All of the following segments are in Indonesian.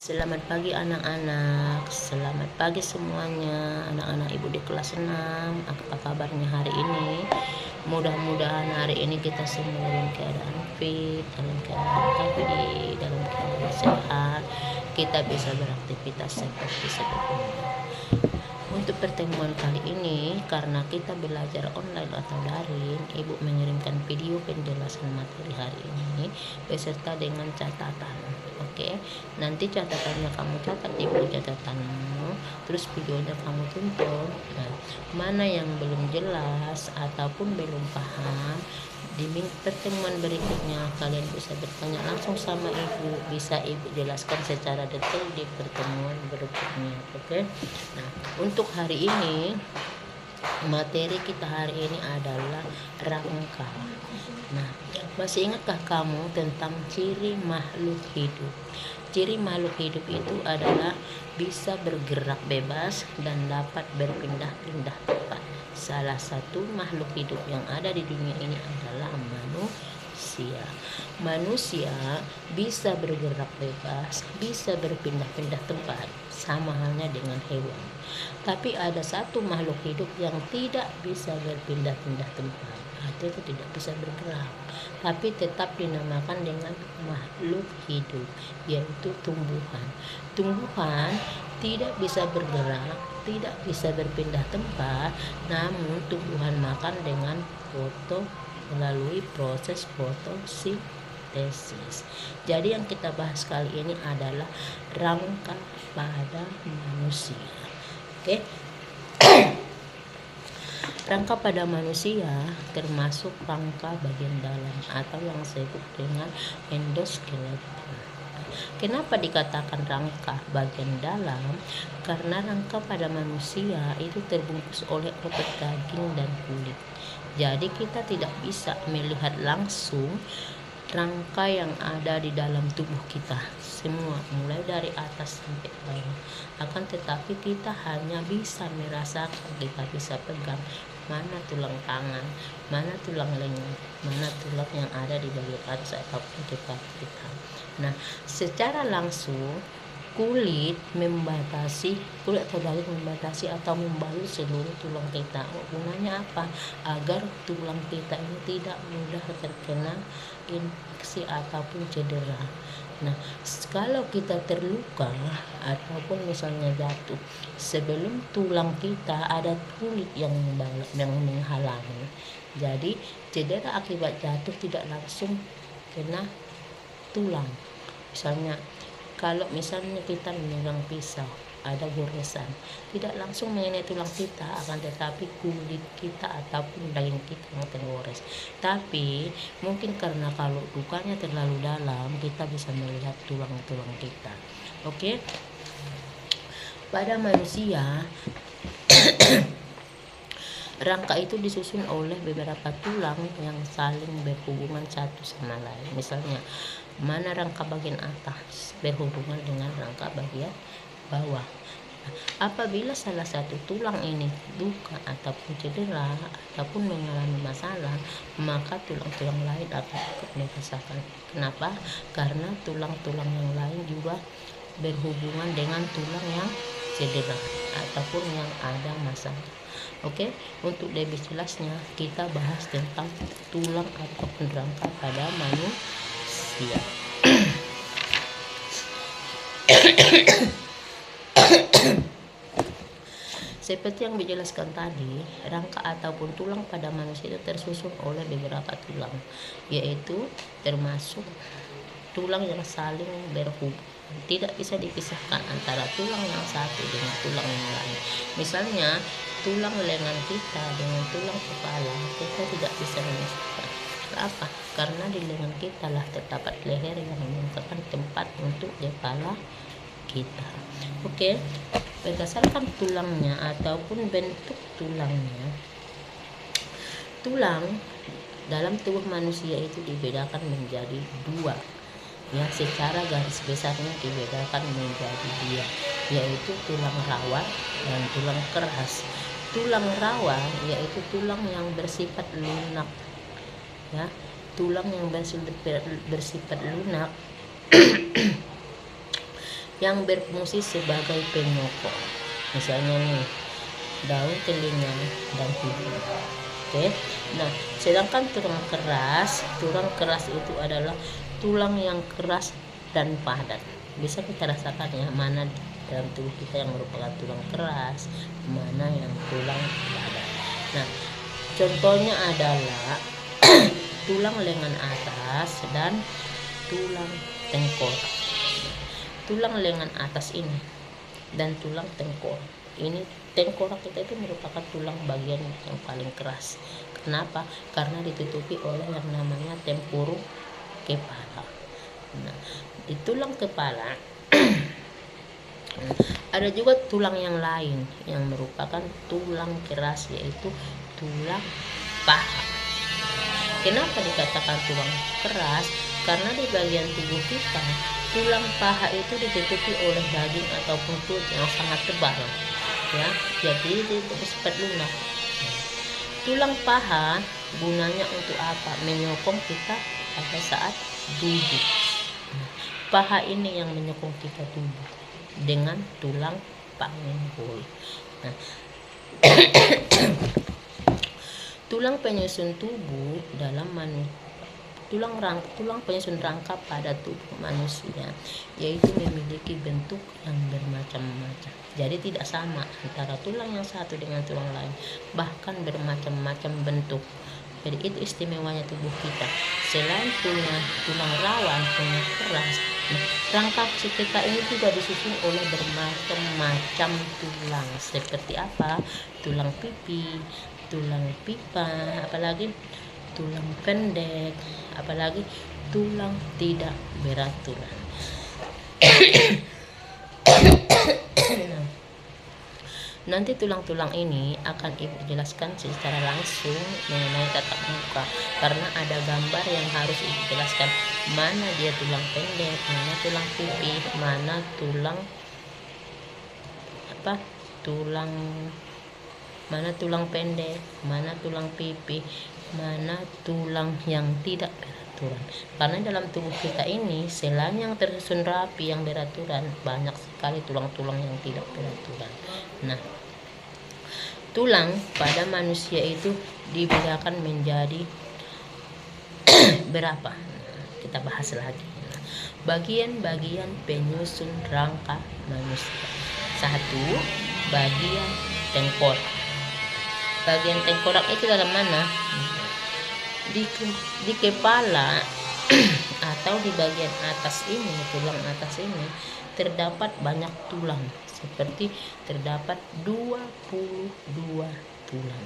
Selamat pagi anak-anak, selamat pagi semuanya, anak-anak ibu di kelas 6. Apa kabarnya hari ini? Mudah-mudahan hari ini kita semua dalam keadaan fit, dalam keadaan happy, dalam keadaan sehat. Kita bisa beraktivitas seperti sebelumnya. Untuk pertemuan kali ini, karena kita belajar online atau daring, ibu mengirimkan video penjelasan materi hari ini beserta dengan catatan. Oke, nanti catatannya kamu catat di buku catatanmu, terus videonya kamu tonton. Nah, mana yang belum jelas ataupun belum paham, di pertemuan berikutnya kalian bisa bertanya langsung sama ibu, bisa ibu jelaskan secara detail di pertemuan berikutnya. Oke. Nah, untuk hari ini materi kita hari ini adalah rangka. Nah, masih ingatkah kamu tentang ciri makhluk hidup? Ciri makhluk hidup itu adalah bisa bergerak bebas dan dapat berpindah-pindah tempat. Salah satu makhluk hidup yang ada di dunia ini adalah manusia. Manusia bisa bergerak bebas, bisa berpindah-pindah tempat, sama halnya dengan hewan. Tapi ada satu makhluk hidup yang tidak bisa berpindah-pindah tempat atau tidak bisa bergerak, tapi tetap dinamakan dengan makhluk hidup, yaitu tumbuhan. Tumbuhan tidak bisa bergerak, tidak bisa berpindah tempat, namun tumbuhan makan dengan melalui proses fotosintesis. Jadi yang kita bahas kali ini adalah rangka pada manusia. Oke. Rangka pada manusia termasuk rangka bagian dalam atau yang disebut dengan endoskeleton. Kenapa dikatakan rangka bagian dalam? Karena rangka pada manusia itu terbungkus oleh otot, daging, dan kulit. Jadi kita tidak bisa melihat langsung rangka yang ada di dalam tubuh kita semua, mulai dari atas sampai bawah. Akan tetapi kita hanya bisa merasakan, kita bisa pegang mana tulang tangan, mana tulang lengan, mana tulang yang ada di bagian atas ataupun di kaki kita. Nah, secara langsung kulit atau daging membatasi atau membalut seluruh tulang kita. Gunanya apa? Agar tulang kita ini tidak mudah terkena infeksi ataupun cedera. Nah, kalau kita terluka ataupun misalnya jatuh, sebelum tulang kita ada kulit yang menghalangi. Jadi cedera akibat jatuh tidak langsung kena tulang. Misalnya kalau misalnya kita memegang pisau, ada goresan, tidak langsung mengenai tulang kita, akan tetapi kulit kita ataupun daging kita yang tergores. Tapi mungkin karena kalau lukanya terlalu dalam, kita bisa melihat tulang-tulang kita. Oke. Pada manusia rangka itu disusun oleh beberapa tulang yang saling berhubungan satu sama lain. Misalnya, mana rangka bagian atas berhubungan dengan rangka bagian bawah. Apabila salah satu tulang ini luka ataupun cedera ataupun mengalami masalah, maka tulang-tulang lain akan ikut merasakan. Kenapa? Karena tulang-tulang yang lain juga berhubungan dengan tulang yang cedera ataupun yang ada masalah. Oke, untuk lebih jelasnya kita bahas tentang tulang ataupun rangka pada manusia. Seperti yang dijelaskan tadi, rangka ataupun tulang pada manusia itu tersusun oleh beberapa tulang, yaitu termasuk tulang yang saling berhubungan. Tidak bisa dipisahkan antara tulang yang satu dengan tulang yang lain. Misalnya, tulang lengan kita dengan tulang kepala, kita tidak bisa memisahkan. Kenapa? Karena di lengan kita lah terdapat leher yang merupakan tempat untuk kepala kita. Oke. Berdasarkan tulangnya ataupun bentuk tulangnya, tulang dalam tubuh manusia itu dibedakan menjadi dua, yang secara garis besarnya dibedakan menjadi dua, yaitu tulang rawa dan tulang keras. Tulang rawa yaitu tulang yang bersifat lunak, ya. Tulang yang bersifat lunak yang berfungsi sebagai penyokong. Misalnya nih, daun, telinga, dan hidung. Oke. Nah, sedangkan tulang keras itu adalah tulang yang keras dan padat. Bisa kita rasakan ya, mana dalam tubuh kita yang merupakan tulang keras, mana yang tulang padat. Nah, contohnya adalah tulang lengan atas dan tulang tengkorak. Tulang lengan atas ini dan tulang tengkorak ini, tengkorak kita itu merupakan tulang bagian yang paling keras. Kenapa? Karena ditutupi oleh yang namanya tempurung kepala. Nah, di tulang kepala ada juga tulang yang lain yang merupakan tulang keras, yaitu tulang paha. Kenapa dikatakan tulang keras? Karena di bagian tubuh kita, tulang paha itu ditutupi oleh daging ataupun kulit yang sangat tebal, ya, jadi tidak bersifat lunak. Tulang paha gunanya untuk apa? Menyokong kita pada saat duduk. Paha ini yang menyokong kita duduk dengan tulang panggul. Nah, tulang penyusun tubuh dalam tulang penyusun rangka pada tubuh manusia, yaitu memiliki bentuk yang bermacam-macam. Jadi tidak sama antara tulang yang satu dengan tulang lain, bahkan bermacam-macam bentuk. Jadi itu istimewanya tubuh kita. Selain punya tulang rawan, punya keras, rangka kita ini juga disusun oleh bermacam-macam tulang. Seperti apa? Tulang pipi, tulang pipa, apalagi tulang pendek, apalagi tulang tidak beraturan. Nanti tulang-tulang ini akan Ibu jelaskan secara langsung mengenai tatap muka, karena ada gambar yang harus Ibu jelaskan mana dia tulang pendek, mana tulang pipi, mana tulang pendek, mana tulang pipi, mana tulang yang tidak beraturan. Karena dalam tubuh kita ini, selain yang tersusun rapi yang beraturan, banyak sekali tulang-tulang yang tidak beraturan. Nah, tulang pada manusia itu dibedakan menjadi berapa? Kita bahas lagi. Bagian-bagian penyusun rangka manusia. 1. Bagian tengkorak. Bagian tengkorak itu dalam mana? Di kepala atau di bagian atas ini, tulang atas ini terdapat banyak tulang, seperti terdapat 22 tulang.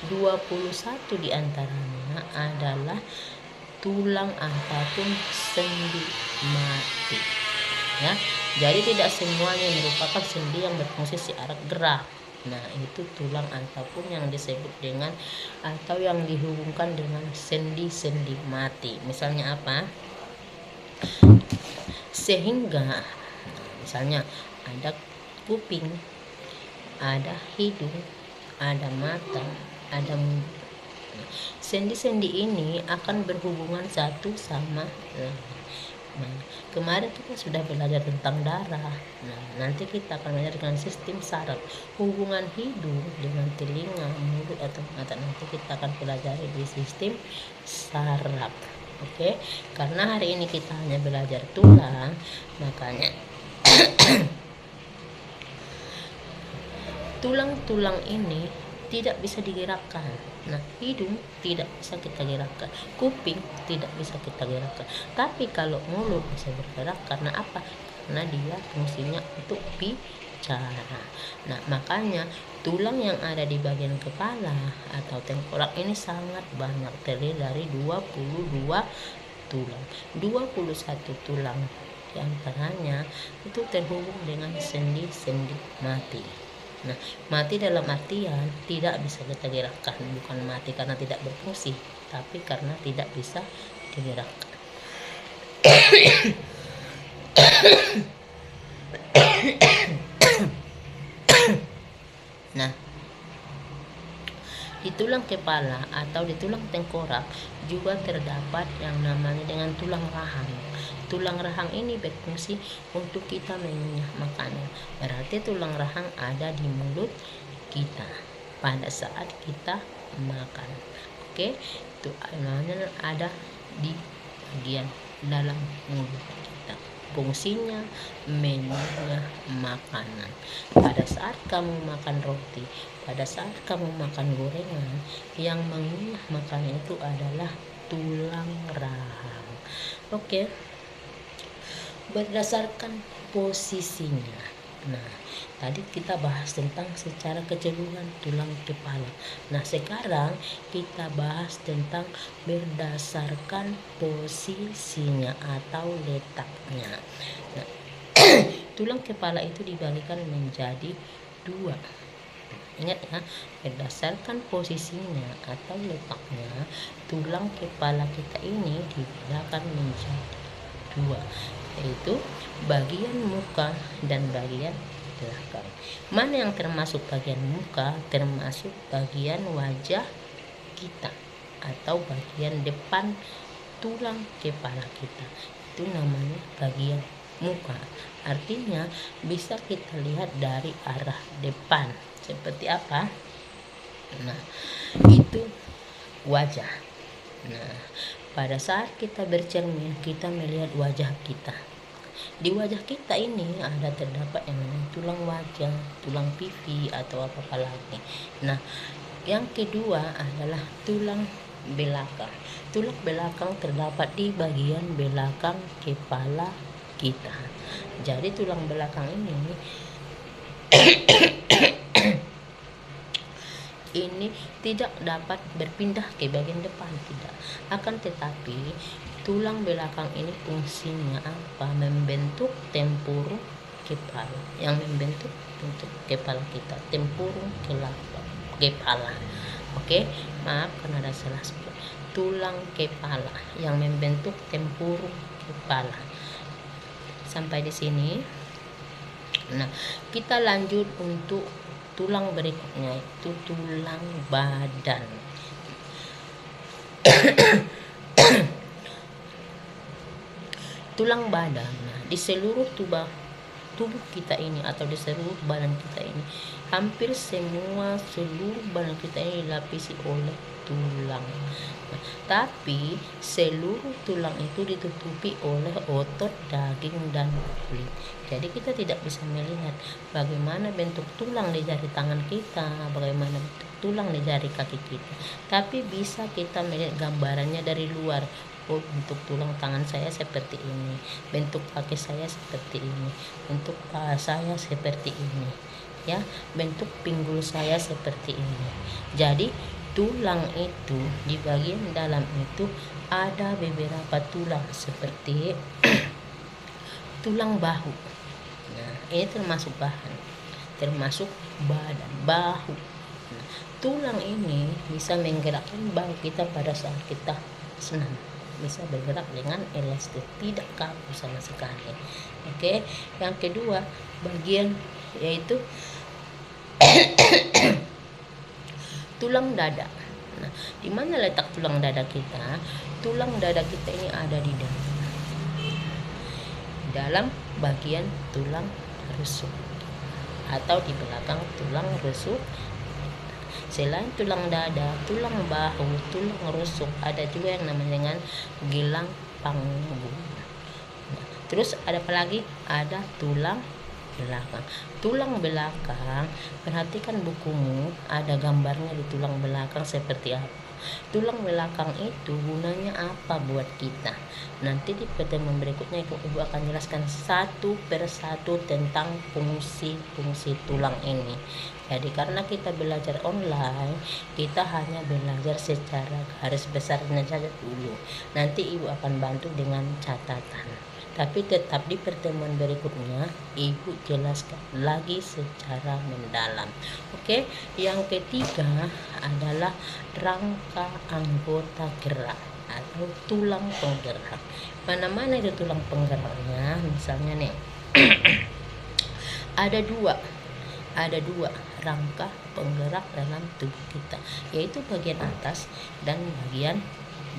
21 diantaranya adalah tulang ataupun sendi mati, ya. Jadi tidak semuanya merupakan sendi yang berfungsi secara gerak. Nah, itu tulang ataupun yang disebut dengan atau yang dihubungkan dengan sendi-sendi mati. Misalnya apa? Sehingga misalnya ada kuping, ada hidung, ada mata, ada mulut. Sendi-sendi ini akan berhubungan satu sama lain. Nah, kemarin kita sudah belajar tentang darah. Nah, nanti kita akan belajar dengan sistem saraf, hubungan hidung dengan telinga, mulut atau mata. Nanti kita akan pelajari di sistem saraf. Oke, karena hari ini kita hanya belajar tulang, makanya tulang-tulang ini tidak bisa digerakkan. Nah, hidung tidak bisa kita gerakkan, kuping tidak bisa kita gerakkan. Tapi kalau mulut bisa bergerak, karena apa? Karena dia fungsinya untuk bicara. Nah, makanya tulang yang ada di bagian kepala atau tengkorak ini sangat banyak, terdiri dari 22 tulang. 21 tulang diantaranya itu terhubung dengan sendi-sendi mati. Nah, mati dalam artian tidak bisa kita gerakkan, bukan mati karena tidak berfungsi, tapi karena tidak bisa digerakkan. Nah, di tulang kepala atau di tulang tengkorak juga terdapat yang namanya dengan tulang rahang. tulang rahang ini berfungsi untuk kita mengunyah makanan. Berarti tulang rahang ada di mulut kita pada saat kita makan. Oke, itu namanya ada di bagian dalam mulut kita. Fungsinya mengunyah makanan. Pada saat kamu makan roti, pada saat kamu makan gorengan, yang mengunyah makanan itu adalah tulang rahang. Oke, berdasarkan posisinya. Nah, tadi kita bahas tentang secara keseluruhan tulang kepala. Nah, sekarang kita bahas tentang berdasarkan posisinya atau letaknya. Nah, tulang kepala itu dibagikan menjadi dua. Ingat ya, berdasarkan posisinya atau letaknya, tulang kepala kita ini dibedakan menjadi dua, yaitu bagian muka dan bagian belakang. Mana yang termasuk bagian muka? Termasuk bagian wajah kita atau bagian depan tulang kepala kita. Itu namanya bagian muka. Artinya bisa kita lihat dari arah depan. Seperti apa? Nah, itu wajah. Nah, pada saat kita bercermin, kita melihat wajah kita. Di wajah kita ini ada terdapat yang namanya tulang wajah, tulang pipi, atau apa lagi. Nah, yang kedua adalah tulang belakang. Tulang belakang terdapat di bagian belakang kepala kita. Jadi tulang belakang ini ini tidak dapat berpindah ke bagian depan, tidak. Akan tetapi tulang belakang ini fungsinya apa? Membentuk tempurung kepala, yang membentuk bentuk kepala kita, tempurung kepala. Oke, maaf karena ada salah sebut. Tulang kepala yang membentuk tempurung kepala. Sampai di sini. Nah, kita lanjut untuk tulang berikutnya, itu tulang badan. Tulang badan. Nah, di seluruh tubuh kita ini atau di seluruh badan kita ini, hampir seluruh badan kita ini dilapisi oleh tulang. Nah, tapi seluruh tulang itu ditutupi oleh otot, daging, dan kulit. Jadi kita tidak bisa melihat bagaimana bentuk tulang di jari tangan kita, bagaimana bentuk tulang di jari kaki kita. Tapi bisa kita melihat gambarannya dari luar. Oh, bentuk tulang tangan saya seperti ini, bentuk kaki saya seperti ini, bentuk paha saya seperti ini, ya, bentuk pinggul saya seperti ini. Jadi tulang itu di bagian dalam itu ada beberapa tulang seperti tulang bahu. Nah, ini termasuk badan bahu. Nah, tulang ini bisa menggerakkan bahu kita pada saat kita senam, bisa bergerak dengan elastis, tidak kaku sama sekali. Oke, yang kedua bagian yaitu tulang dada. Nah, di mana letak tulang dada kita? Tulang dada kita ini ada di dalam bagian tulang rusuk atau di belakang tulang rusuk. Selain tulang dada, tulang bahu, tulang rusuk, ada juga yang namanya dengan gelang panggung. Nah, terus ada apa lagi? Ada tulang belakang. Tulang belakang, perhatikan bukumu, ada gambarnya di tulang belakang seperti apa. Tulang belakang itu gunanya apa buat kita? Nanti di pertemuan berikutnya Ibu akan jelaskan satu persatu tentang fungsi-fungsi tulang ini. Jadi karena kita belajar online, kita hanya belajar secara garis besarnya saja dulu. Nanti Ibu akan bantu dengan catatan. Tapi tetap di pertemuan berikutnya Ibu jelaskan lagi secara mendalam. Oke, yang ketiga adalah rangka anggota gerak atau tulang penggerak. Mana-mana itu tulang penggeraknya? Misalnya nih ada dua rangka penggerak dalam tubuh kita, yaitu bagian atas dan bagian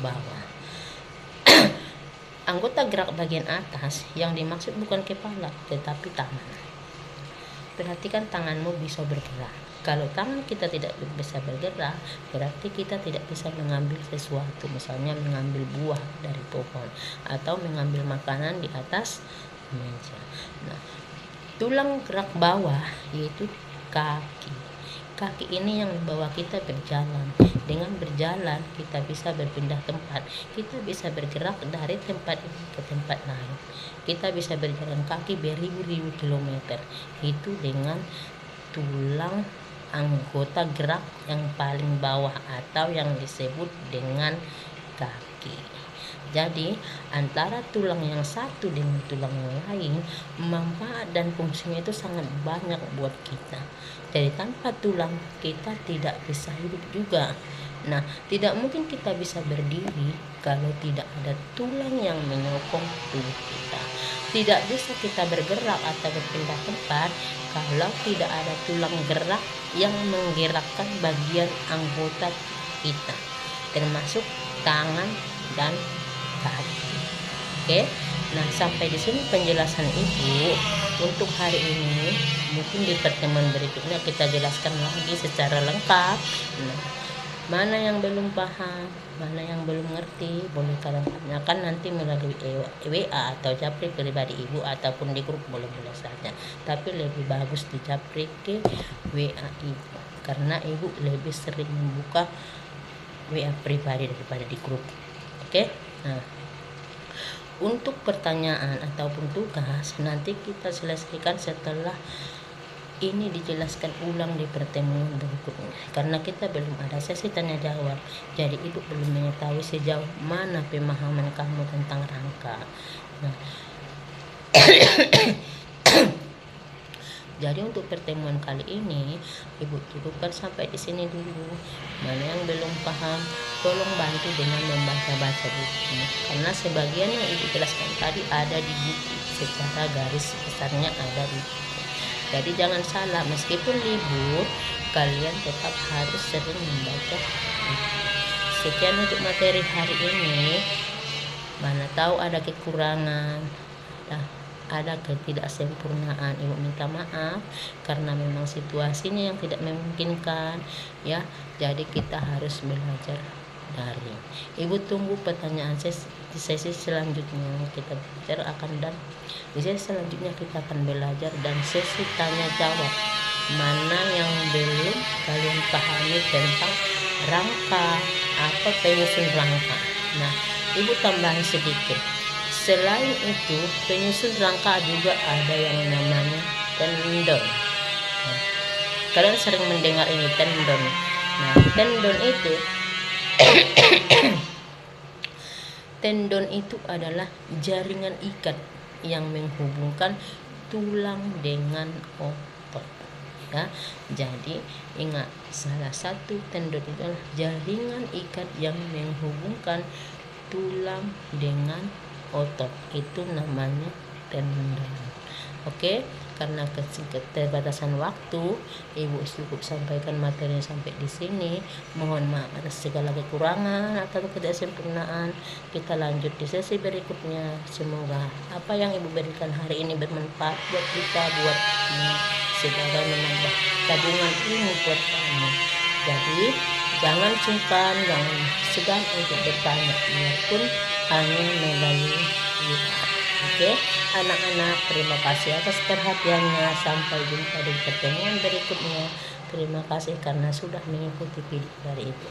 bawah. Anggota gerak bagian atas yang dimaksud bukan kepala tetapi tangan. Perhatikan tanganmu bisa bergerak. Kalau tangan kita tidak bisa bergerak, berarti kita tidak bisa mengambil sesuatu, misalnya mengambil buah dari pohon atau mengambil makanan di atas meja. Nah, tulang gerak bawah yaitu kaki. Kaki ini yang membawa kita berjalan. Dengan berjalan kita bisa berpindah tempat. Kita bisa bergerak dari tempat ini ke tempat lain. Kita bisa berjalan kaki beribu-ribu kilometer. Itu dengan tulang anggota gerak yang paling bawah atau yang disebut dengan kaki. Jadi antara tulang yang satu dengan tulang yang lain, manfaat dan fungsinya itu sangat banyak buat kita. Jadi tanpa tulang kita tidak bisa hidup juga. Nah, tidak mungkin kita bisa berdiri kalau tidak ada tulang yang menyokong tubuh kita. Tidak bisa kita bergerak atau berpindah tempat kalau tidak ada tulang gerak yang menggerakkan bagian anggota kita, termasuk tangan dan kaki. Oke. Nah, sampai di sini penjelasan Ibu untuk hari ini. Mungkin di pertemuan berikutnya kita jelaskan lagi secara lengkap. Nah, mana yang belum paham, mana yang belum ngerti, boleh kalian tanyakan nanti melalui WA atau japri pribadi Ibu ataupun di grup, boleh-boleh saja. Tapi lebih bagus di japri ke WA Ibu karena Ibu lebih sering membuka WA pribadi daripada di grup. Oke? Nah, untuk pertanyaan ataupun tugas nanti kita selesaikan setelah ini dijelaskan ulang di pertemuan berikutnya, karena kita belum ada sesi tanya jawab, jadi Ibu belum mengetahui sejauh mana pemahaman kamu tentang rangka. Nah, jadi untuk pertemuan kali ini Ibu cukupkan sampai di sini dulu. Mana yang belum paham, tolong bantu dengan membaca-baca buku, karena sebagian yang Ibu jelaskan tadi ada di buku, secara garis besarnya ada di buku. Jadi jangan salah, meskipun libur kalian tetap harus sering membaca buku. Sekian untuk materi hari ini. Mana tahu ada kekurangan, ada ketidaksempurnaan, Ibu minta maaf karena memang situasinya yang tidak memungkinkan ya. Jadi kita harus belajar daring. Ibu tunggu pertanyaan di sesi selanjutnya kita belajar dan di sesi selanjutnya kita akan belajar dan sesi tanya jawab mana yang belum kalian pahami tentang rangka, apa penyusun rangka. Nah, Ibu tambahin sedikit. Selain itu, penyusun rangka juga ada yang namanya tendon. Nah, kalian sering mendengar ini tendon. Nah, tendon itu tendon itu adalah jaringan ikat yang menghubungkan tulang dengan otot. Ya, jadi ingat, salah satu tendon itu adalah jaringan ikat yang menghubungkan tulang dengan otot, itu namanya tendon. Oke, karena keterbatasan waktu, Ibu cukup sampaikan materinya sampai di sini. Mohon maaf atas segala kekurangan atau ketidaksempurnaan. Kita lanjut di sesi berikutnya. Semoga apa yang Ibu berikan hari ini bermanfaat buat kita, buat sebagai menambah tabungan ilmu buat kamu. Jadi jangan sungkan, jangan segan untuk bertanya, biarpun hanya melalui WA. Oke, anak-anak, terima kasih atas perhatiannya. Sampai jumpa di pertemuan berikutnya. Terima kasih karena sudah mengikuti video dari Ibu.